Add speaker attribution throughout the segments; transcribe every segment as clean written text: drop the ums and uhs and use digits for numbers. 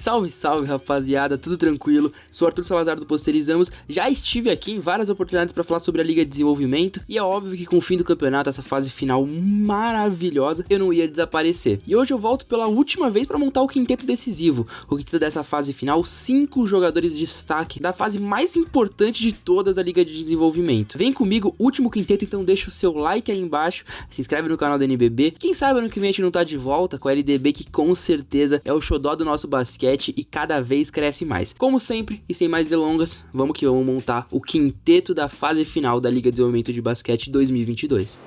Speaker 1: Salve, salve, rapaziada, tudo tranquilo? Sou Arthur Salazar do Posterizamos, já estive aqui em várias oportunidades para falar sobre a Liga de Desenvolvimento e é óbvio que com o fim do campeonato, essa fase final maravilhosa, eu não ia desaparecer. E hoje eu volto pela última vez para montar o quinteto decisivo, o quinteto dessa fase final, 5 jogadores de destaque da fase mais importante de todas da Liga de Desenvolvimento. Vem comigo, último quinteto, então deixa o seu like aí embaixo, se inscreve no canal da NBB, quem sabe ano que vem a gente não tá de volta com a LDB, que com certeza é o xodó do nosso basquete e cada vez cresce mais. Como sempre, e sem mais delongas, vamos montar o quinteto da fase final da Liga de Desenvolvimento de Basquete 2022.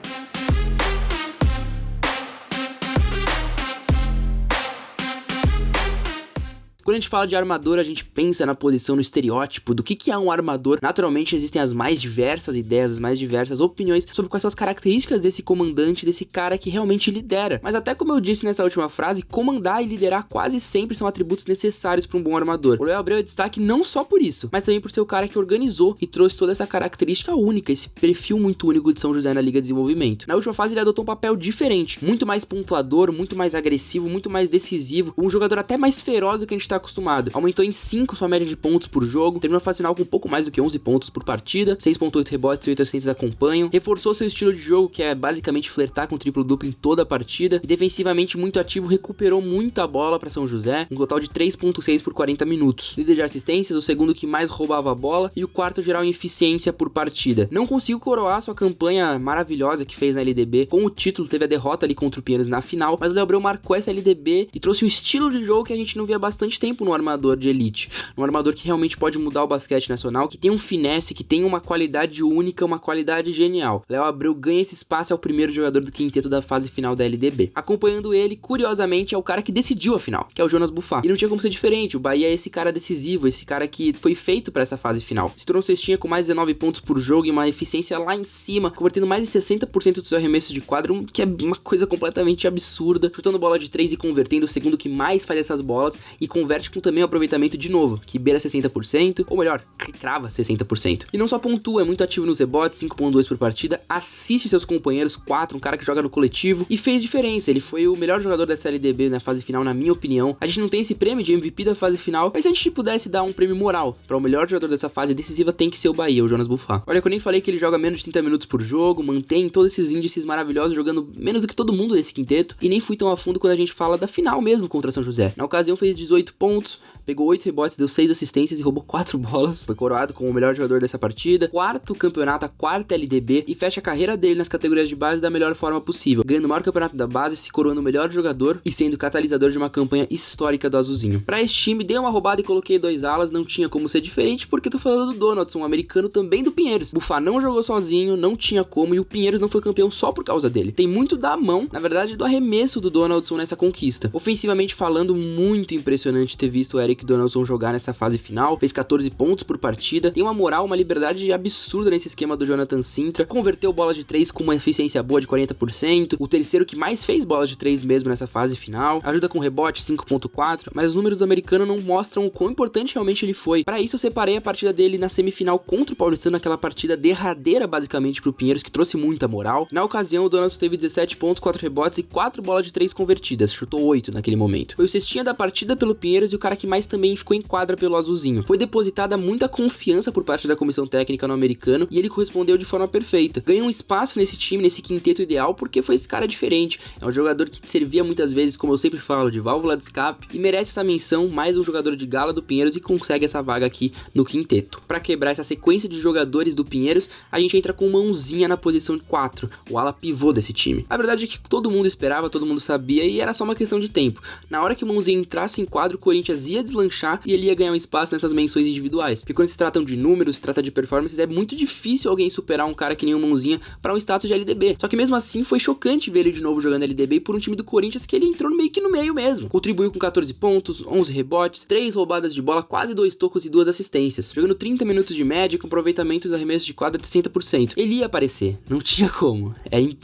Speaker 1: Quando a gente fala de armador, a gente pensa na posição, no estereótipo do que é um armador. Naturalmente existem as mais diversas ideias, as mais diversas opiniões sobre quais são as características desse comandante, desse cara que realmente lidera. Mas até como eu disse nessa última frase, comandar e liderar quase sempre são atributos necessários para um bom armador. O Léo Abreu é destaque não só por isso, mas também por ser o cara que organizou e trouxe toda essa característica única, esse perfil muito único de São José na Liga de Desenvolvimento. Na última fase ele adotou um papel diferente, muito mais pontuador, muito mais agressivo, muito mais decisivo, um jogador até mais feroz do que a gente tá acostumado. Aumentou em 5 sua média de pontos por jogo, terminou a fase final com um pouco mais do que 11 pontos por partida, 6.8 rebotes e 8 assistências acompanham, reforçou seu estilo de jogo, que é basicamente flertar com triplo-duplo em toda a partida, e defensivamente muito ativo, recuperou muita bola para São José, um total de 3.6 por 40 minutos. Líder de assistências, o segundo que mais roubava a bola e o quarto geral em eficiência por partida. Não conseguiu coroar sua campanha maravilhosa que fez na LDB, com o título, teve a derrota ali contra o Pinheiros na final, mas o Léo Abreu marcou essa LDB e trouxe um estilo de jogo que a gente não via há bastante tempo no armador de elite, um armador que realmente pode mudar o basquete nacional, que tem um finesse, que tem uma qualidade única, uma qualidade genial. Léo Abreu ganha esse espaço, é o primeiro jogador do quinteto da fase final da LDB. Acompanhando ele, curiosamente, é o cara que decidiu a final, que é o Jonas Bufá. E não tinha como ser diferente, o Bahia é esse cara decisivo, esse cara que foi feito para essa fase final. Se tornou cestinha com mais de 19 pontos por jogo e uma eficiência lá em cima, convertendo mais de 60% dos seus arremessos de quadro, que é uma coisa completamente absurda, chutando bola de 3 e convertendo, o segundo que mais faz essas bolas, e converte com também o aproveitamento de novo, que beira 60%, ou melhor, crava 60%. E não só pontua, é muito ativo nos rebotes, 5.2 por partida, assiste seus companheiros, 4, um cara que joga no coletivo, e fez diferença. Ele foi o melhor jogador dessa LDB na fase final, na minha opinião. A gente não tem esse prêmio de MVP da fase final, mas se a gente pudesse dar um prêmio moral para o melhor jogador dessa fase decisiva, tem que ser o Bahia, o Jonas Bufá. Olha que eu nem falei que ele joga menos de 30 minutos por jogo, mantém todos esses índices maravilhosos, jogando menos do que todo mundo desse quinteto, e nem fui tão a fundo quando a gente fala da final mesmo contra São José. Na ocasião fez 18 pontos, pegou 8 rebotes, deu 6 assistências e roubou 4 bolas. Foi coroado como o melhor jogador dessa partida. Quarto campeonato, a quarta LDB, e fecha a carreira dele nas categorias de base da melhor forma possível, ganhando o maior campeonato da base, se coroando o melhor jogador e sendo catalisador de uma campanha histórica do Azulzinho. Pra esse time, dei uma roubada e coloquei 2 alas, não tinha como ser diferente, porque tô falando do Donaldson, um americano também do Pinheiros. Bufá não jogou sozinho, não tinha como, e o Pinheiros não foi campeão só por causa dele. Tem muito da mão, na verdade, do arremesso do Donaldson nessa conquista. Ofensivamente falando, muito impressionante ter visto o Eric Donaldson jogar nessa fase final, fez 14 pontos por partida, tem uma moral, uma liberdade absurda nesse esquema do Jonathan Sintra, converteu bolas de 3 com uma eficiência boa de 40%, o terceiro que mais fez bolas de 3 mesmo nessa fase final, ajuda com rebote 5.4, mas os números do americano não mostram o quão importante realmente ele foi. Para isso eu separei a partida dele na semifinal contra o Paulistano, aquela partida derradeira basicamente pro Pinheiros, que trouxe muita moral. Na ocasião o Donaldson teve 17 pontos, 4 rebotes e 4 bolas de 3 convertidas, chutou 8 naquele momento. Foi o cestinha da partida pelo Pinheiros e o cara que mais também ficou em quadra pelo Azulzinho. Foi depositada muita confiança por parte da comissão técnica no americano e ele correspondeu de forma perfeita. Ganhou um espaço nesse time, nesse quinteto ideal, porque foi esse cara diferente. É um jogador que servia muitas vezes, como eu sempre falo, de válvula de escape e merece essa menção, mais um jogador de gala do Pinheiros e consegue essa vaga aqui no quinteto. Para quebrar essa sequência de jogadores do Pinheiros, a gente entra com Mãozinha na posição de 4, o ala pivô desse time. A verdade é que todo mundo esperava, todo mundo sabia e era só uma questão de tempo. Na hora que o Mãozinha entrasse em quadro, o Corinthians ia deslanchar e ele ia ganhar um espaço nessas menções individuais. Porque quando se tratam de números, se trata de performances, é muito difícil alguém superar um cara que nem o Mãozinha para um status de LDB. Só que mesmo assim foi chocante ver ele de novo jogando LDB por um time do Corinthians que ele entrou meio que no meio mesmo. Contribuiu com 14 pontos, 11 rebotes, 3 roubadas de bola, quase 2 tocos e 2 assistências. Jogando 30 minutos de média com aproveitamento do arremesso de quadra de 60%. Ele ia aparecer, não tinha como.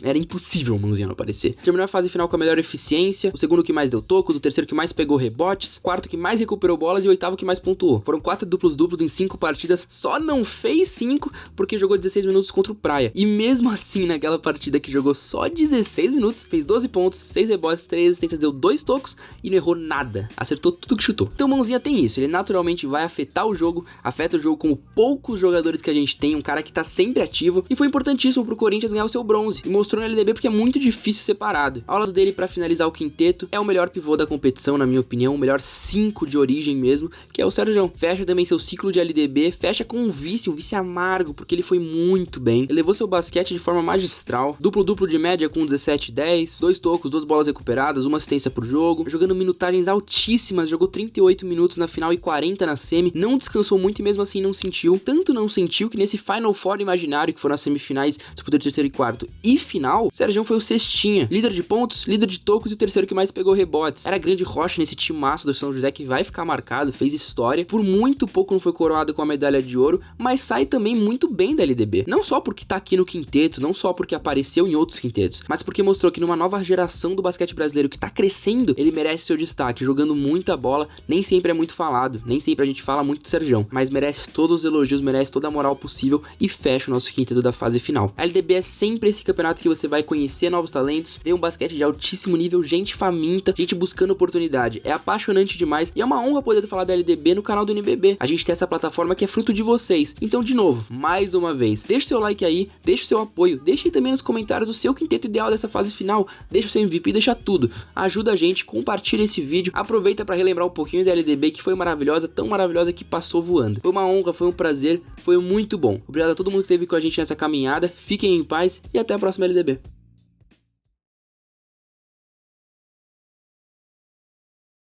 Speaker 1: Era impossível o Mãozinha não aparecer. Terminou a fase final com a melhor eficiência, o segundo que mais deu tocos, o terceiro que mais pegou rebotes, quarto que mais recuperou bolas e o oitavo que mais pontuou. Foram 4 duplos-duplos em 5 partidas, só não fez 5 porque jogou 16 minutos contra o Praia. E mesmo assim, naquela partida que jogou só 16 minutos, fez 12 pontos, 6 rebotes, 3 assistências, deu 2 tocos e não errou nada. Acertou tudo que chutou. Então o Mãozinha tem isso, ele naturalmente vai afetar o jogo, afeta o jogo como poucos jogadores que a gente tem, um cara que tá sempre ativo, e foi importantíssimo pro Corinthians ganhar o seu bronze, e mostrou no LDB porque é muito difícil separado. Ao lado dele, pra finalizar o quinteto, é o melhor pivô da competição, na minha opinião, o melhor 5 de origem mesmo, que é o Serjão. Fecha também seu ciclo de LDB, fecha com um vice amargo, porque ele foi muito bem, ele levou seu basquete de forma magistral, duplo-duplo de média com 17-10, 2 tocos, 2 bolas recuperadas, 1 assistência por jogo, jogando minutagens altíssimas, jogou 38 minutos na final e 40 na semi, não descansou muito e mesmo assim não sentiu, tanto não sentiu que nesse Final Four imaginário, que foram as semifinais, disputa de terceiro e quarto e final, Serjão foi o cestinha, líder de pontos, líder de tocos e o terceiro que mais pegou rebotes. Era a grande rocha nesse timaço do São José que vai ficar marcado, fez história, por muito pouco não foi coroado com a medalha de ouro, mas sai também muito bem da LDB, não só porque tá aqui no quinteto, não só porque apareceu em outros quintetos, mas porque mostrou que numa nova geração do basquete brasileiro que tá crescendo, ele merece seu destaque, jogando muita bola, nem sempre é muito falado, nem sempre a gente fala muito do Serjão, mas merece todos os elogios, merece toda a moral possível e fecha o nosso quinteto da fase final. A LDB é sempre esse campeonato que você vai conhecer novos talentos, ver um basquete de altíssimo nível, gente faminta, gente buscando oportunidade. É apaixonante demais e é uma honra poder falar da LDB no canal do NBB. A gente tem essa plataforma que é fruto de vocês. Então, de novo, mais uma vez, deixa o seu like aí, deixa o seu apoio, deixa aí também nos comentários o seu quinteto ideal dessa fase final, deixa o seu MVP, deixa tudo. Ajuda a gente, compartilha esse vídeo, aproveita para relembrar um pouquinho da LDB que foi maravilhosa, tão maravilhosa que passou voando. Foi uma honra, foi um prazer, foi muito bom. Obrigado a todo mundo que esteve com a gente nessa caminhada, fiquem em paz e até a próxima LDB.